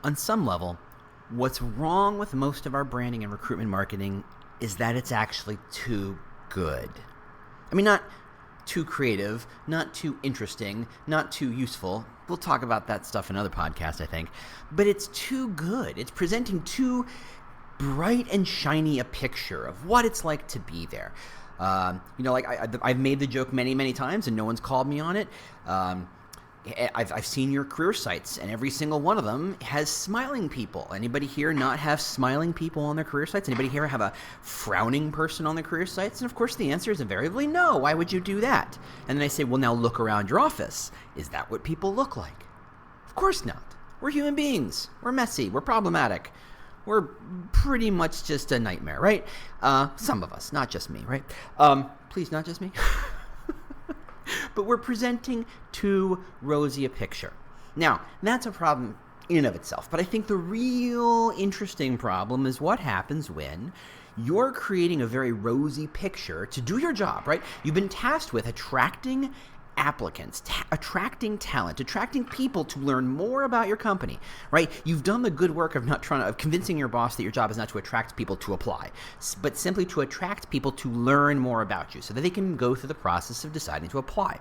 on some level, what's wrong with most of our branding and recruitment marketing is that it's actually too good. I mean, not too creative, not too interesting, not too useful. We'll talk about that stuff in other podcasts, I think. But it's too good. It's presenting too bright and shiny a picture of what it's like to be there. I've made the joke many, many times, and no one's called me on it. I've seen your career sites, and every single one of them has smiling people. Anybody here not have smiling people on their career sites? Anybody here have a frowning person on their career sites? And of course the answer is invariably no. Why would you do that? And then I say, well, now look around your office. Is that what people look like? Of course not. We're human beings. We're messy. We're problematic. We're pretty much just a nightmare, right? Some of us, not just me, right? Please, not just me. But we're presenting too rosy a picture. Now, that's a problem in and of itself. But I think the real interesting problem is what happens when you're creating a very rosy picture to do your job, right? You've been tasked with attracting applicants, attracting talent, attracting people to learn more about your company, right? You've done the good work of convincing your boss that your job is not to attract people to apply, but simply to attract people to learn more about you so that they can go through the process of deciding to apply.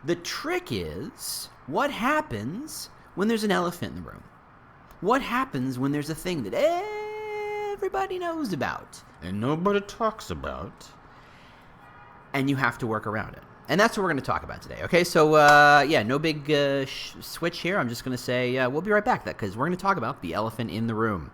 The trick is, what happens when there's an elephant in the room? What happens when there's a thing that everybody knows about and nobody talks about, and you have to work around it? And that's what we're going to talk about today, okay? So, no big switch here. I'm just going to say we'll be right back, because we're going to talk about the elephant in the room.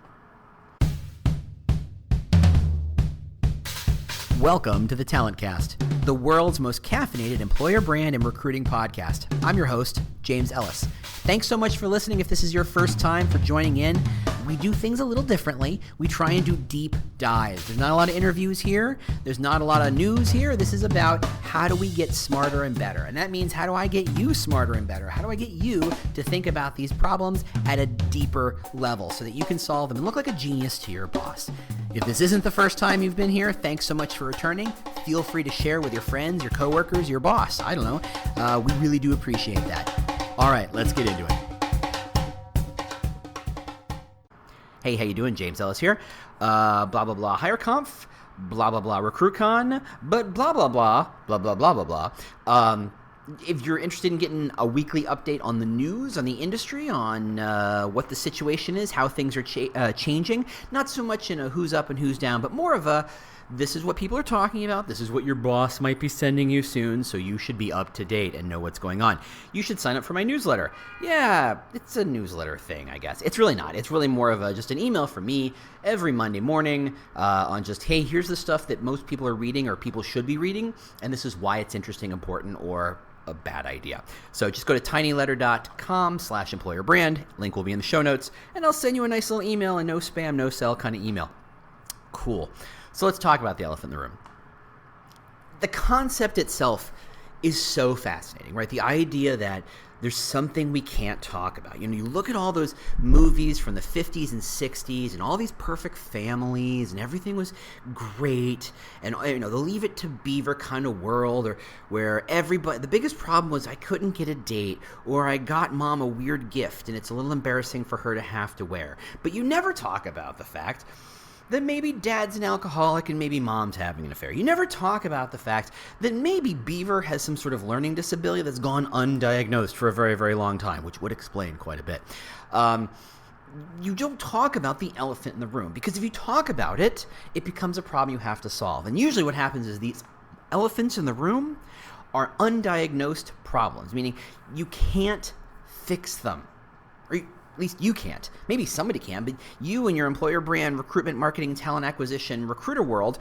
Welcome to the Talent Cast, the world's most caffeinated employer brand and recruiting podcast. I'm your host, James Ellis. Thanks so much for listening. If this is your first time for joining in, we do things a little differently. We try and do deep dives. There's not a lot of interviews here. There's not a lot of news here. This is about how do we get smarter and better. And that means, how do I get you smarter and better? How do I get you to think about these problems at a deeper level so that you can solve them and look like a genius to your boss? If this isn't the first time you've been here, thanks so much for returning. Feel free to share with your friends, your coworkers, your boss. I don't know. We really do appreciate that. All right, let's get into it. Hey, how you doing? James Ellis here. Blah, blah, blah, HireConf, blah, blah, blah, RecruitCon, but blah, blah, blah, blah, blah, blah, blah, blah. If you're interested in getting a weekly update on the news, on the industry, on what the situation is, how things are changing, not so much in a who's up and who's down, but more of a, this is what people are talking about, this is what your boss might be sending you soon, so you should be up to date and know what's going on. You should sign up for my newsletter. Yeah, it's a newsletter thing, I guess. It's really not. It's really more of just an email from me every Monday morning on just, hey, here's the stuff that most people are reading or people should be reading, and this is why it's interesting, important, or a bad idea. So just go to tinyletter.com/employerbrand. Link will be in the show notes, and I'll send you a nice little email, a no spam, no sell kind of email. Cool. So let's talk about the elephant in the room. The concept itself is so fascinating, right? The idea that there's something we can't talk about. You know, you look at all those movies from the 50s and 60s and all these perfect families and everything was great. And, you know, the Leave It to Beaver kind of world, or where everybody, the biggest problem was I couldn't get a date, or I got mom a weird gift and it's a little embarrassing for her to have to wear. But you never talk about the fact that maybe dad's an alcoholic and maybe mom's having an affair. You never talk about the fact that maybe Beaver has some sort of learning disability that's gone undiagnosed for a very, very long time, which would explain quite a bit. You don't talk about the elephant in the room, because if you talk about it, it becomes a problem you have to solve. And usually what happens is these elephants in the room are undiagnosed problems, meaning you can't fix them. Or at least you can't. Maybe somebody can, but you and your employer brand, recruitment, marketing, talent acquisition, recruiter world,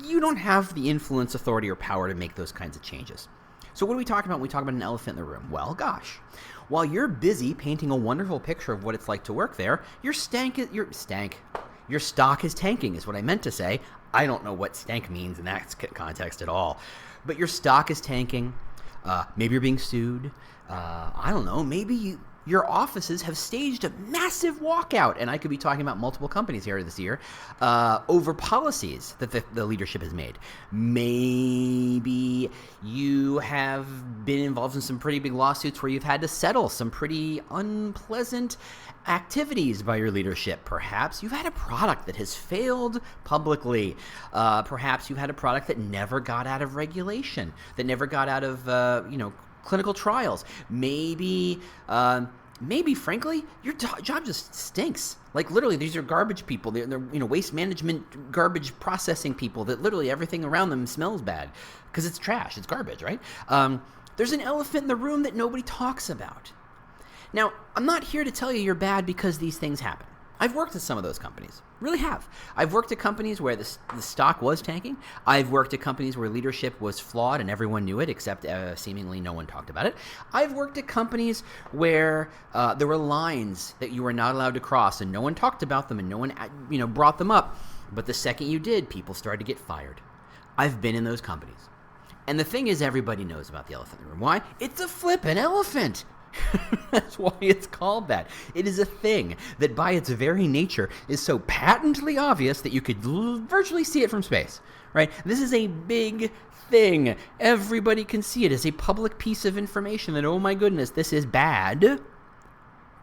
you don't have the influence, authority, or power to make those kinds of changes. So what do we talk about when we talk about an elephant in the room? Well, gosh, while you're busy painting a wonderful picture of what it's like to work there, your stock is tanking is what I meant to say. I don't know what stank means in that context at all. But your stock is tanking. Maybe you're being sued. I don't know. Maybe your offices have staged a massive walkout, and I could be talking about multiple companies here this year, over policies that the leadership has made. Maybe you have been involved in some pretty big lawsuits where you've had to settle some pretty unpleasant activities by your leadership. Perhaps you've had a product that has failed publicly. Perhaps you had a product that never got out of regulation, that never got out of, clinical trials. Maybe, frankly, your job just stinks. Like, literally, these are garbage people. They're waste management, garbage processing people that literally everything around them smells bad because it's trash. It's garbage, right? There's an elephant in the room that nobody talks about. Now, I'm not here to tell you you're bad because these things happen. I've worked at some of those companies. Really have. I've worked at companies where the stock was tanking. I've worked at companies where leadership was flawed and everyone knew it, except seemingly no one talked about it. I've worked at companies where there were lines that you were not allowed to cross and no one talked about them and no one brought them up. But the second you did, people started to get fired. I've been in those companies. And the thing is, everybody knows about the elephant in the room. Why? It's a flippin' elephant. That's why it's called that. It is a thing that by its very nature is so patently obvious that you could virtually see it from space, right? This is a big thing. Everybody can see it as a public piece of information that, oh my goodness, this is bad.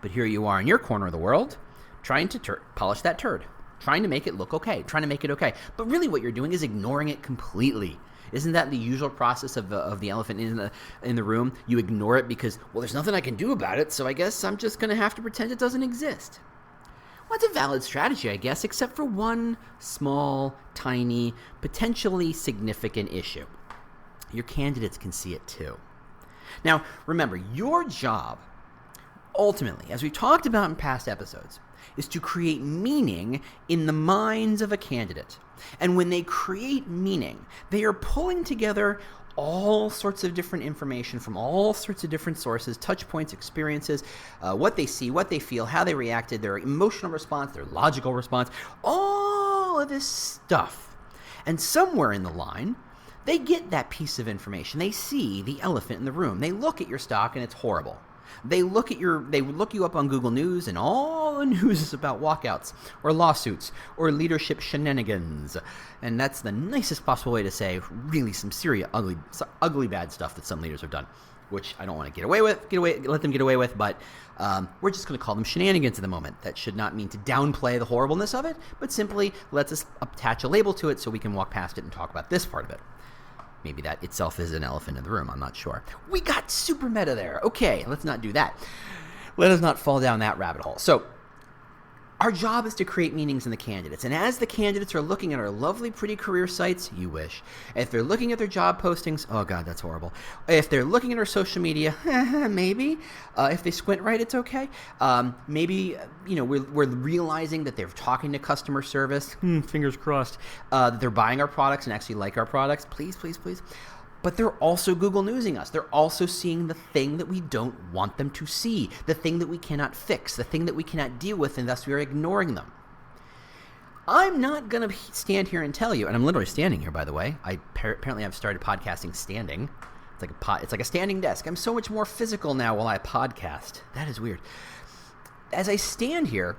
But here you are in your corner of the world trying to polish that turd, trying to make it look okay, trying to make it okay. But really what you're doing is ignoring it completely. Isn't that the usual process of the elephant in the room? You ignore it because, well, there's nothing I can do about it, so I guess I'm just going to have to pretend it doesn't exist. Well, it's a valid strategy, I guess, except for one small, tiny, potentially significant issue. Your candidates can see it too. Now, remember, your job, ultimately, as we talked about in past episodes, is to create meaning in the minds of a candidate. And when they create meaning, they are pulling together all sorts of different information from all sorts of different sources, touch points, experiences, what they see, what they feel, how they reacted, their emotional response, their logical response, all of this stuff. And somewhere in the line, they get that piece of information. They see the elephant in the room. They look at your stock and it's horrible. They look you up on Google News and all the news is about walkouts or lawsuits or leadership shenanigans. And that's the nicest possible way to say really some serious, ugly bad stuff that some leaders have done, which I don't want to let them get away with, but we're just going to call them shenanigans at the moment. That should not mean to downplay the horribleness of it, but simply lets us attach a label to it so we can walk past it and talk about this part of it. Maybe that itself is an elephant in the room. I'm not sure. We got super meta there. Okay, let's not do that. Let us not fall down that rabbit hole. So our job is to create meanings in the candidates. And as the candidates are looking at our lovely, pretty career sites, you wish. If they're looking at their job postings, oh God, that's horrible. If they're looking at our social media, maybe. If they squint right, it's okay. Maybe, we're realizing that they're talking to customer service. Fingers crossed. That they're buying our products and actually like our products. Please, please, please. But they're also Google Newsing us. They're also seeing the thing that we don't want them to see, the thing that we cannot fix, the thing that we cannot deal with, and thus we are ignoring them. I'm not going to stand here and tell you, and I'm literally standing here, by the way. Apparently I've started podcasting standing. It's like a standing desk. I'm so much more physical now while I podcast. That is weird. As I stand here,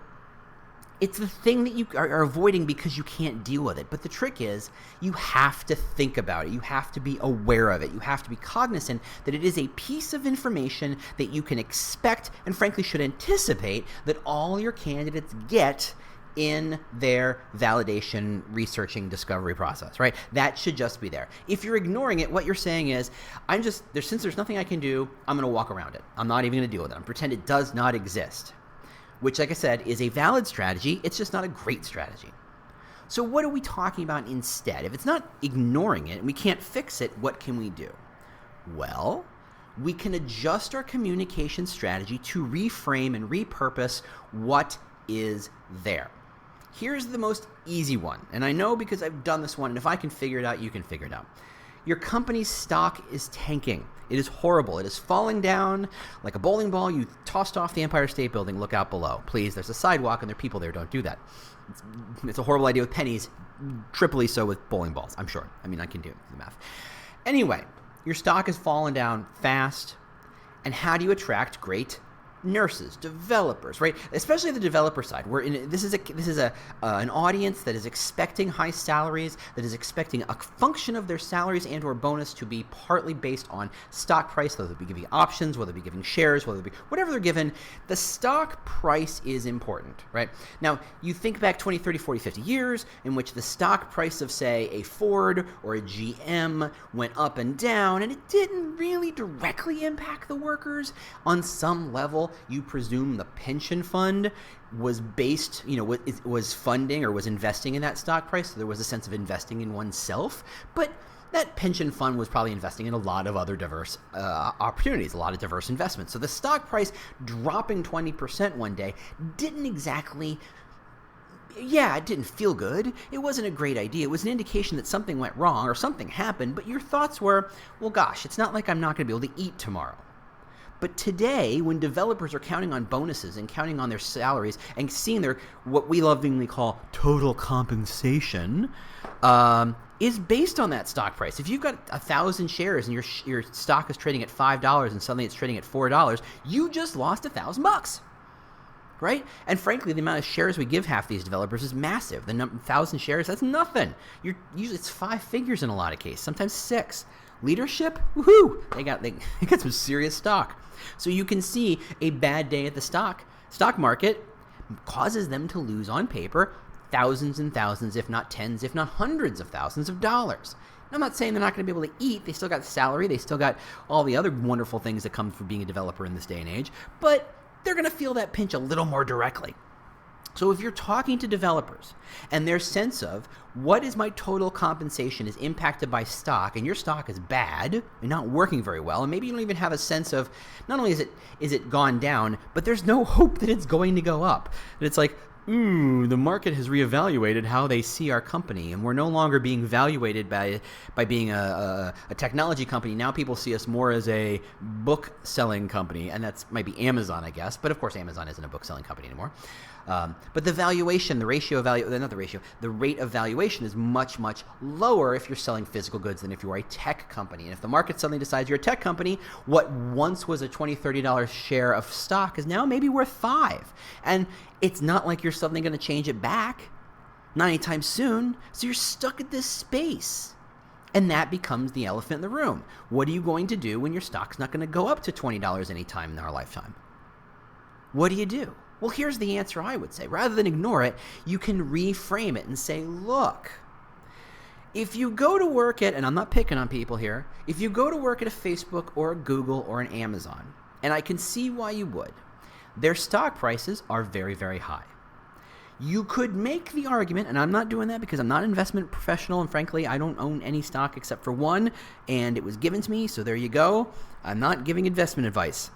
it's the thing that you are avoiding because you can't deal with it. But the trick is you have to think about it. You have to be aware of it. You have to be cognizant that it is a piece of information that you can expect and frankly should anticipate that all your candidates get in their validation, researching, discovery process, right? That should just be there. If you're ignoring it, what you're saying is, since there's nothing I can do, I'm going to walk around it. I'm not even going to deal with it. I'm pretend it does not exist. Which, like I said, is a valid strategy. It's just not a great strategy. So what are we talking about instead? If it's not ignoring it and we can't fix it, what can we do? Well, we can adjust our communication strategy to reframe and repurpose what is there. Here's the most easy one, and I know because I've done this one, and if I can figure it out, you can figure it out. Your company's stock is tanking. It is horrible. It is falling down like a bowling ball you tossed off the Empire State Building. Look out below. Please, there's a sidewalk and there are people there. Don't do that. It's a horrible idea with pennies, triply so with bowling balls, I'm sure. I mean, I can do the math. Anyway, your stock has fallen down fast. And how do you attract great nurses, developers, right? Especially the developer side. This is an audience that is expecting high salaries, that is expecting a function of their salaries and or bonus to be partly based on stock price, whether they be giving options, whether they be giving shares, whether it be whatever they're given. The stock price is important, right? Now, you think back 20, 30, 40, 50 years in which the stock price of, say, a Ford or a GM went up and down, and it didn't really directly impact the workers. On some level, you presume the pension fund was based, was funding or was investing in that stock price, so there was a sense of investing in oneself, but that pension fund was probably investing in a lot of other diverse opportunities, a lot of diverse investments. So the stock price dropping 20% one day didn't exactly... Yeah, it didn't feel good. It wasn't a great idea. It was an indication that something went wrong or something happened, but your thoughts were, well, gosh, it's not like I'm not going to be able to eat tomorrow. But today, when developers are counting on bonuses and counting on their salaries and seeing their, what we lovingly call total compensation, is based on that stock price. If you've got 1,000 shares and your stock is trading at $5 and suddenly it's trading at $4, you just lost $1,000. Right? And frankly, the amount of shares we give half these developers is massive. The 1,000 shares, that's nothing. Usually it's 5 figures in a lot of cases, sometimes 6. Leadership, woohoo! They got some serious stock. So you can see a bad day at the stock market causes them to lose on paper thousands and thousands, if not tens, if not hundreds of thousands of dollars. I'm not saying they're not going to be able to eat. They still got salary. They still got all the other wonderful things that come from being a developer in this day and age. But they're going to feel that pinch a little more directly. So if you're talking to developers and their sense of what is my total compensation is impacted by stock, and your stock is bad and not working very well, and maybe you don't even have a sense of, not only is it gone down, but there's no hope that it's going to go up. And it's like, the market has reevaluated how they see our company, and we're no longer being evaluated by being a technology company. Now people see us more as a book-selling company, and that's might be Amazon, I guess. But of course, Amazon isn't a book-selling company anymore. But the valuation, the rate of valuation is much, much lower if you're selling physical goods than if you are a tech company. And if the market suddenly decides you're a tech company, what once was a $20, $30 share of stock is now maybe worth $5. And it's not like you're suddenly going to change it back, not anytime soon. So you're stuck at this space. And that becomes the elephant in the room. What are you going to do when your stock's not going to go up to $20 anytime in our lifetime? What do you do? Well, here's the answer I would say. Rather than ignore it, you can reframe it and say, look, if you go to work at, and I'm not picking on people here, if you go to work at a Facebook or a Google or an Amazon, and I can see why you would, their stock prices are very, very high. You could make the argument, and I'm not doing that because I'm not an investment professional, and frankly, I don't own any stock except for one, and it was given to me, so there you go. I'm not giving investment advice.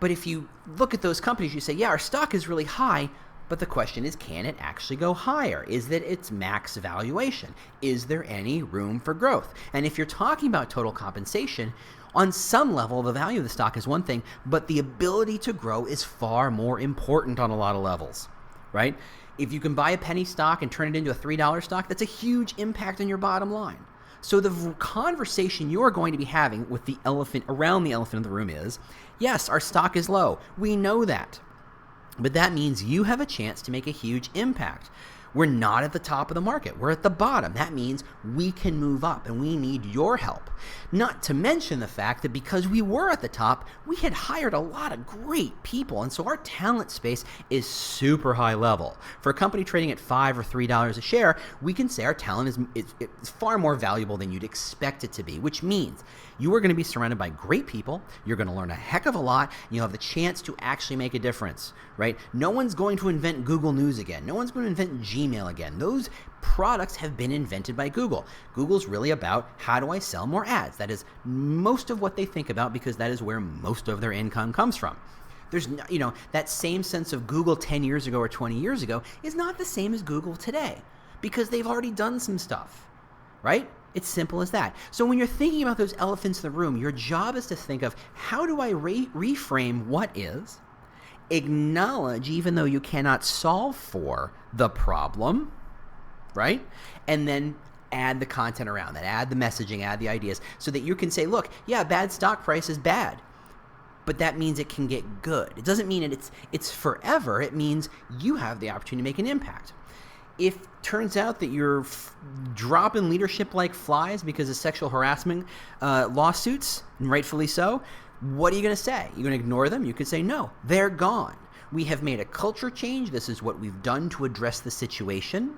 But if you look at those companies, you say, yeah, our stock is really high, but the question is, can it actually go higher? Is that its max valuation? Is there any room for growth? And if you're talking about total compensation, on some level, the value of the stock is one thing, but the ability to grow is far more important on a lot of levels, right? If you can buy a penny stock and turn it into a $3 stock, that's a huge impact on your bottom line. So the conversation you're going to be having with the elephant, around the elephant in the room is, yes, our stock is low. We know that. But that means you have a chance to make a huge impact. We're not at the top of the market. We're at the bottom. That means we can move up, and we need your help. Not to mention the fact that because we were at the top, we had hired a lot of great people, and so our talent space is super high level. For a company trading at $5 or $3 a share, we can say our talent is far more valuable than you'd expect it to be, which means you are going to be surrounded by great people. You're going to learn a heck of a lot, and you'll have the chance to actually make a difference, right? No one's going to invent Google News again. No one's going to invent Gmail again. Those products have been invented by Google. Google's really about, how do I sell more ads? That is most of what they think about, because that is where most of their income comes from. There's, that same sense of Google 10 years ago or 20 years ago is not the same as Google today, because they've already done some stuff, right? It's simple as that. So when you're thinking about those elephants in the room, your job is to think of, how do I reframe what is, acknowledge even though you cannot solve for the problem, right? And then add the content around that, add the messaging, add the ideas, so that you can say, look, yeah, bad stock price is bad. but that means it can get good. It doesn't mean it's forever. It means you have the opportunity to make an impact. If it turns out that you're dropping leadership like flies because of sexual harassment lawsuits, and rightfully so, what are you going to say? You're going to ignore them? You could say, no, they're gone. We have made a culture change. This is what we've done to address the situation.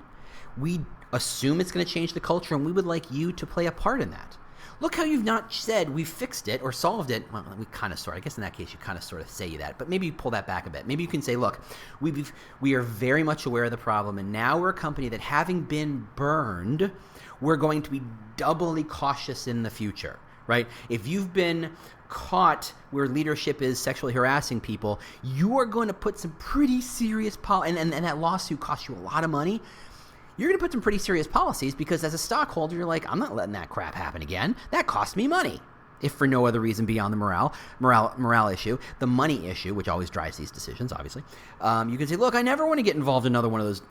We assume it's going to change the culture, and we would like you to play a part in that. Look how you've not said we fixed it or solved it. Well, we kind of sort of, I guess in that case you kind of sort of say that, but maybe you pull that back a bit. Maybe you can say, look, we are very much aware of the problem, and now we're a company that, having been burned, we're going to be doubly cautious in the future, right? If you've been caught where leadership is sexually harassing people, you are going to put some pretty serious and that lawsuit costs you a lot of money. You're going to put some pretty serious policies, because as a stockholder, you're like, I'm not letting that crap happen again. That cost me money. If for no other reason beyond the morale issue, the money issue, which always drives these decisions, obviously. You can say, look, I never want to get involved in another one of those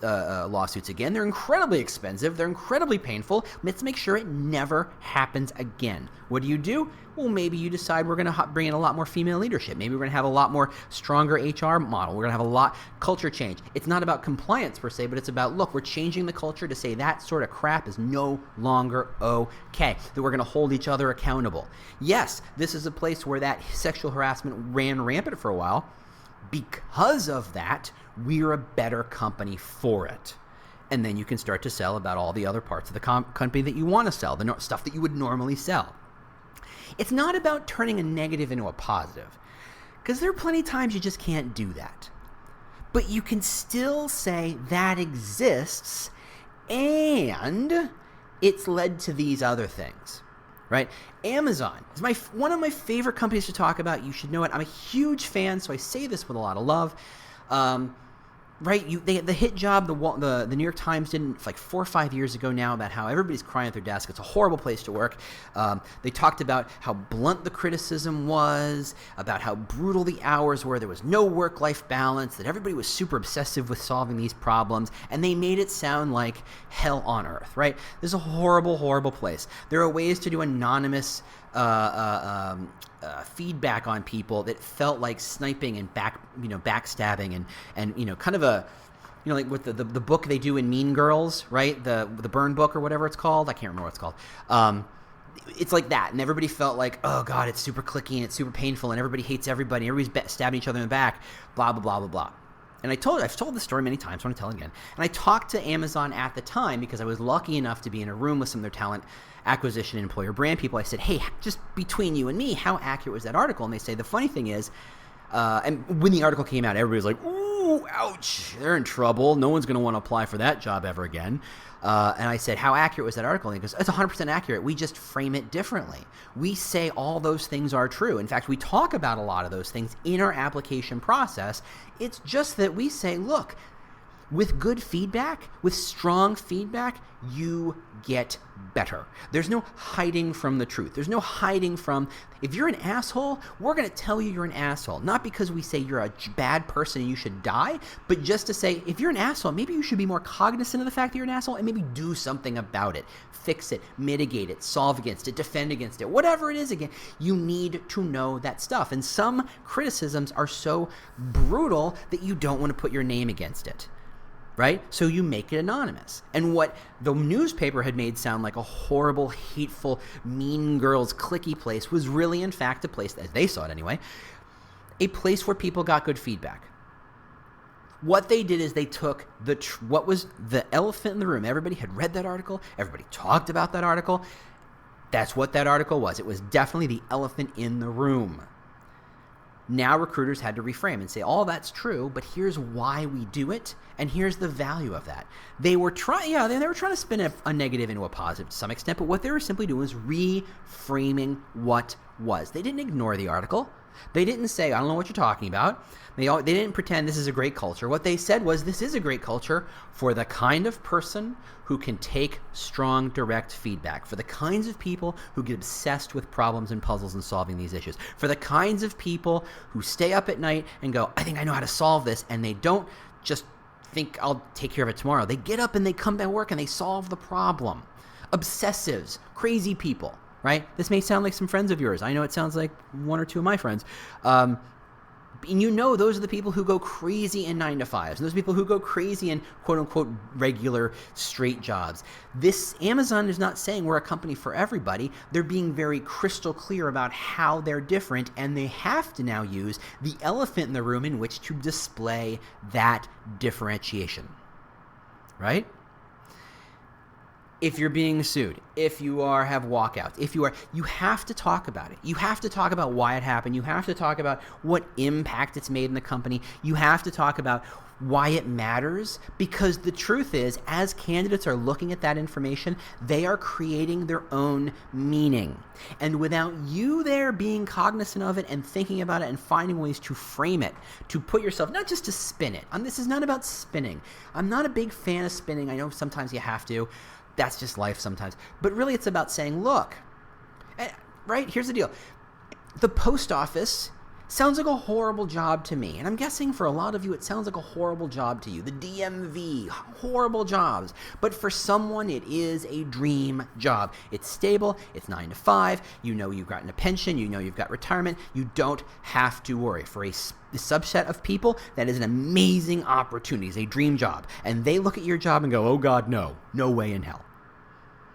lawsuits again. They're incredibly expensive. They're incredibly painful. Let's make sure it never happens again. What do? Well, maybe you decide we're going to bring in a lot more female leadership. Maybe we're going to have a lot more stronger HR model. We're going to have a lot culture change. It's not about compliance per se, but it's about, look, we're changing the culture to say that sort of crap is no longer okay, that we're going to hold each other accountable. Yes, this is a place where that sexual harassment ran rampant for a while. Because of that, we're a better company for it. And then you can start to sell about all the other parts of the company that you want to sell, the stuff that you would normally sell. It's not about turning a negative into a positive, because there are plenty of times you just can't do that. But you can still say that exists, and it's led to these other things, right? Amazon is one of my favorite companies to talk about. You should know it. I'm a huge fan, so I say this with a lot of love. Right, the hit job, the New York Times did like 4 or 5 years ago now, about how everybody's crying at their desk. It's a horrible place to work. They talked about how blunt the criticism was, about how brutal the hours were. There was no work-life balance, that everybody was super obsessive with solving these problems, and they made it sound like hell on earth, right? This is a horrible, horrible place. There are ways to do anonymous feedback on people that felt like sniping and backstabbing and kind of a, like with the book they do in Mean Girls, right? The burn book or whatever it's called. I can't remember what it's called. It's like that, and everybody felt like, oh god, it's super cliquey and it's super painful, and everybody hates everybody, everybody's stabbing each other in the back, blah blah blah blah blah. And I've told this story many times, so I want to tell it again. And I talked to Amazon at the time because I was lucky enough to be in a room with some of their talent acquisition and employer brand people. I said, hey, just between you and me, how accurate was that article? And they say, the funny thing is, and when the article came out, everybody was like, ooh, ouch, they're in trouble. No one's going to want to apply for that job ever again. And I said, how accurate was that article? And he goes, it's 100% accurate. We just frame it differently. We say all those things are true. In fact, we talk about a lot of those things in our application process. It's just that we say, look, with good feedback, with strong feedback, you get better. There's no hiding from the truth. There's no hiding from, if you're an asshole, we're going to tell you you're an asshole. Not because we say you're a bad person and you should die, but just to say, if you're an asshole, maybe you should be more cognizant of the fact that you're an asshole and maybe do something about it. Fix it, mitigate it, solve against it, defend against it, whatever it is again. You need to know that stuff. And some criticisms are so brutal that you don't want to put your name against it. Right? So you make it anonymous. And what the newspaper had made sound like a horrible, hateful, mean girls, cliquey place was really, in fact, a place, as they saw it anyway, a place where people got good feedback. What they did is they took what was the elephant in the room. Everybody had read that article. Everybody talked about that article. That's what that article was. It was definitely the elephant in the room. Now recruiters had to reframe and say, all that's true, but here's why we do it, and here's the value of that. They were trying to spin a negative into a positive to some extent, but what they were simply doing was reframing what was. They didn't ignore the article. They didn't say, I don't know what you're talking about. They didn't pretend this is a great culture. What they said was, this is a great culture for the kind of person who can take strong, direct feedback, for the kinds of people who get obsessed with problems and puzzles and solving these issues, for the kinds of people who stay up at night and go, I think I know how to solve this, and they don't just think I'll take care of it tomorrow. They get up and they come to work and they solve the problem. Obsessives, crazy people. right? This may sound like some friends of yours. I know it sounds like one or two of my friends. And you know those are the people who go crazy in 9-to-5s. And those people who go crazy in quote-unquote regular straight jobs. This Amazon is not saying we're a company for everybody. They're being very crystal clear about how they're different, and they have to now use the elephant in the room in which to display that differentiation. Right? If you're being sued, if you have walkouts, you have to talk about it. You have to talk about why it happened. You have to talk about what impact it's made in the company. You have to talk about why it matters, because the truth is, as candidates are looking at that information, they are creating their own meaning. And without you there being cognizant of it and thinking about it and finding ways to frame it, to put yourself, not just to spin it. This is not about spinning. I'm not a big fan of spinning. I know sometimes you have to. That's just life sometimes. But really it's about saying, look, right? Here's the deal. The post office sounds like a horrible job to me. And I'm guessing for a lot of you, it sounds like a horrible job to you. The DMV, horrible jobs. But for someone, it is a dream job. It's stable. It's 9-to-5. You know you've gotten a pension. You know you've got retirement. You don't have to worry. For a subset of people, that is an amazing opportunity. It's a dream job. And they look at your job and go, oh God, no. No way in hell.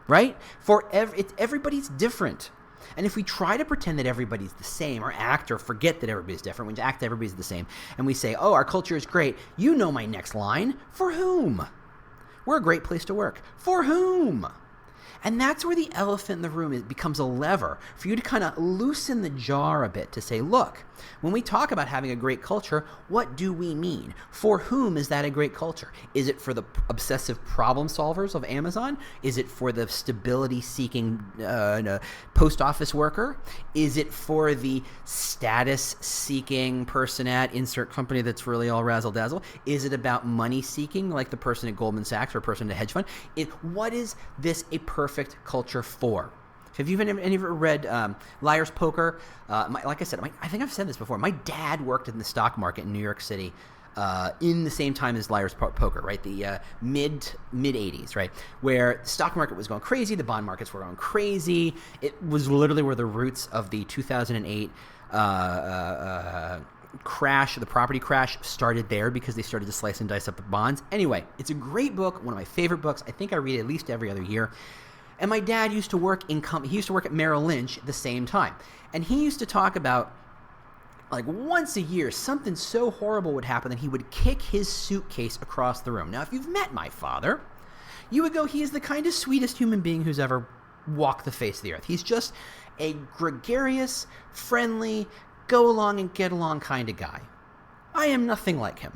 Right? Everybody's different. And if we try to pretend that everybody's the same, or act or forget that everybody's different, we act everybody's the same, and we say, oh, our culture is great, you know my next line. For whom? We're a great place to work. For whom? And that's where the elephant in the room becomes a lever for you to kind of loosen the jar a bit to say, look, when we talk about having a great culture, what do we mean? For whom is that a great culture? Is it for the obsessive problem solvers of Amazon? Is it for the stability-seeking post office worker? Is it for the status-seeking person at insert company that's really all razzle-dazzle? Is it about money-seeking, like the person at Goldman Sachs or a person at a hedge fund? What is this a perfect culture for? Have you ever read Liar's Poker? Like I said, I think I've said this before. My dad worked in the stock market in New York City in the same time as Liar's Poker, right? The mid 80s, right? Where the stock market was going crazy, the bond markets were going crazy. It was literally where the roots of the 2008 crash, the property crash, started there, because they started to slice and dice up the bonds. Anyway, it's a great book, one of my favorite books. I think I read it at least every other year. And my dad used to work at Merrill Lynch at the same time. And he used to talk about, like, once a year, something so horrible would happen that he would kick his suitcase across the room. Now, if you've met my father, you would go, he is the kind of sweetest human being who's ever walked the face of the earth. He's just a gregarious, friendly, go along and get along kind of guy. I am nothing like him.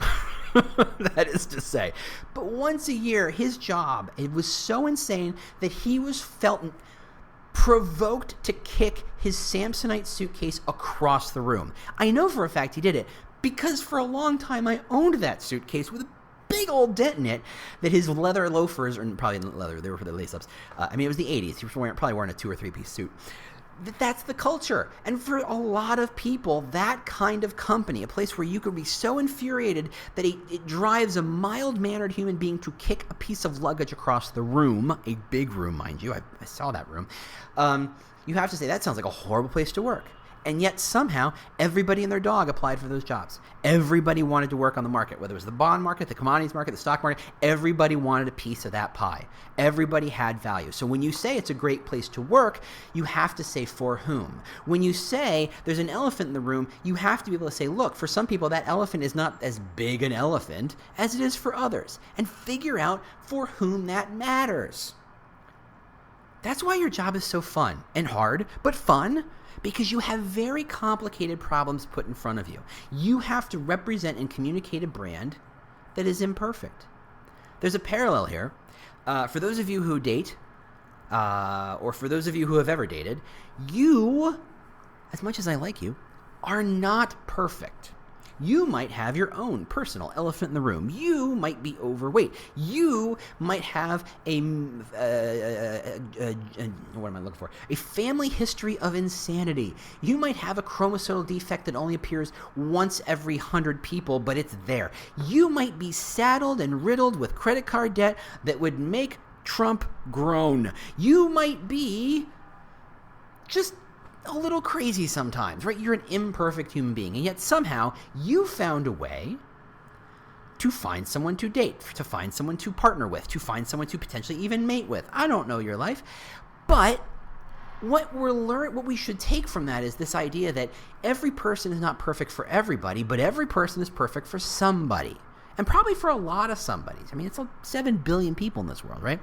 That is to say. But once a year, his job, it was so insane that he felt provoked to kick his Samsonite suitcase across the room. I know for a fact he did it because for a long time I owned that suitcase with a big old dent in it that his leather loafers, or probably not leather, they were for the lace-ups. It was the 80s. He was probably wearing a 2 or 3-piece suit. That's the culture. And for a lot of people, that kind of company, a place where you could be so infuriated that it drives a mild-mannered human being to kick a piece of luggage across the room, a big room, mind you, I saw that room, you have to say, that sounds like a horrible place to work. And yet somehow everybody and their dog applied for those jobs. Everybody wanted to work on the market, whether it was the bond market, the commodities market, the stock market. Everybody wanted a piece of that pie. Everybody had value. So when you say it's a great place to work, you have to say for whom. When you say there's an elephant in the room, you have to be able to say, look, for some people that elephant is not as big an elephant as it is for others. And figure out for whom that matters. That's why your job is so fun and hard, but fun. Because you have very complicated problems put in front of you. You have to represent and communicate a brand that is imperfect. There's a parallel here. For those of you who date, or for those of you who have ever dated, you, as much as I like you, are not perfect. You might have your own personal elephant in the room. You might be overweight. You might have what am I looking for? A family history of insanity. You might have a chromosomal defect that only appears once every 100 people, but it's there. You might be saddled and riddled with credit card debt that would make Trump groan. You might be just a little crazy sometimes, right? You're an imperfect human being, and yet somehow you found a way to find someone to date, to find someone to partner with, to find someone to potentially even mate with. I don't know your life, but what we should take from that is this idea that every person is not perfect for everybody, but every person is perfect for somebody. And probably for a lot of somebodies. I mean, it's 7 billion people in this world, right?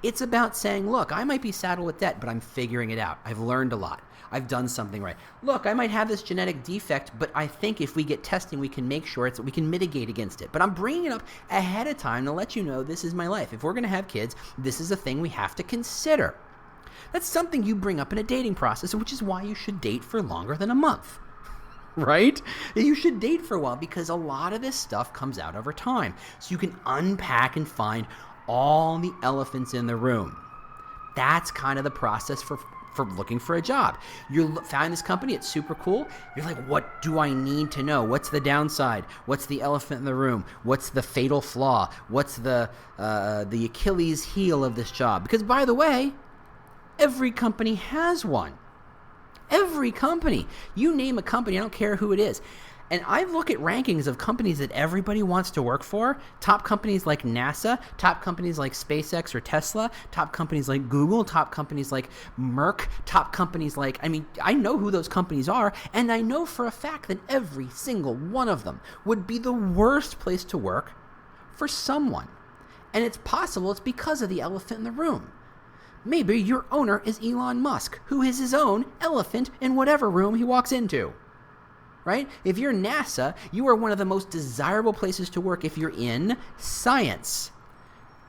It's about saying, look, I might be saddled with debt, but I'm figuring it out. I've learned a lot. I've done something right. Look, I might have this genetic defect, but I think if we get testing, we can make sure we can mitigate against it. But I'm bringing it up ahead of time to let you know this is my life. If we're going to have kids, this is a thing we have to consider. That's something you bring up in a dating process, which is why you should date for longer than a month. Right? You should date for a while because a lot of this stuff comes out over time. So you can unpack and find all the elephants in the room. That's kind of the process for looking for a job. You found this company, it's super cool. You're like, what do I need to know? What's the downside? What's the elephant in the room? What's the fatal flaw? What's the Achilles heel of this job? Because by the way, every company has one. Every company. You name a company, I don't care who it is. And I look at rankings of companies that everybody wants to work for. Top companies like NASA, top companies like SpaceX or Tesla, top companies like Google, top companies like Merck, top companies like, I know who those companies are, and I know for a fact that every single one of them would be the worst place to work for someone. And it's possible it's because of the elephant in the room. Maybe your owner is Elon Musk, who is his own elephant in whatever room he walks into, right? If you're NASA, you are one of the most desirable places to work if you're in science.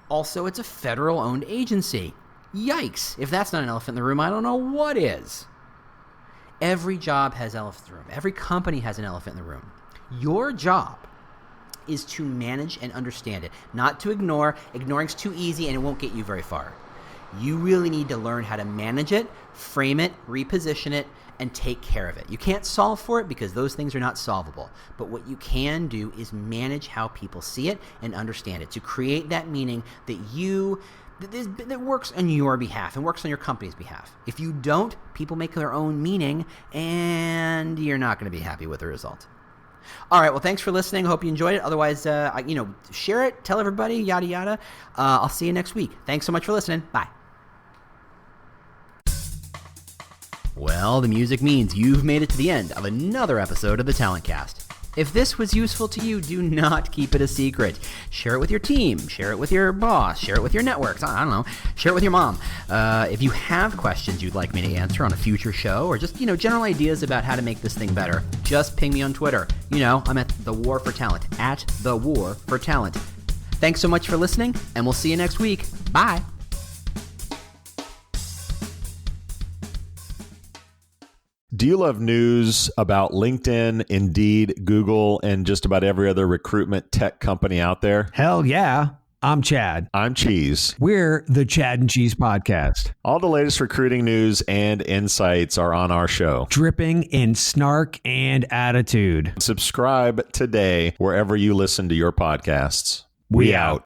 Also, it's a federal-owned agency. Yikes. If that's not an elephant in the room, I don't know what is. Every job has elephant in the room. Every company has an elephant in the room. Your job is to manage and understand it, not to ignore. Ignoring's too easy and it won't get you very far. You really need to learn how to manage it, frame it, reposition it, and take care of it. You can't solve for it because those things are not solvable. But what you can do is manage how people see it and understand it to create that meaning that works on your behalf and works on your company's behalf. If you don't, people make their own meaning and you're not going to be happy with the result. All right. Well, thanks for listening. Hope you enjoyed it. Otherwise, share it, tell everybody, yada, yada. I'll see you next week. Thanks so much for listening. Bye. Well, the music means you've made it to the end of another episode of the Talent Cast. If this was useful to you, do not keep it a secret. Share it with your team. Share it with your boss. Share it with your networks. I don't know. Share it with your mom. If you have questions you'd like me to answer on a future show or just, general ideas about how to make this thing better, just ping me on Twitter. I'm at The War for Talent, at The War for Talent. Thanks so much for listening, and we'll see you next week. Bye. Do you love news about LinkedIn, Indeed, Google, and just about every other recruitment tech company out there? Hell yeah. I'm Chad. I'm Cheese. We're the Chad and Cheese Podcast. All the latest recruiting news and insights are on our show. Dripping in snark and attitude. Subscribe today wherever you listen to your podcasts. We out.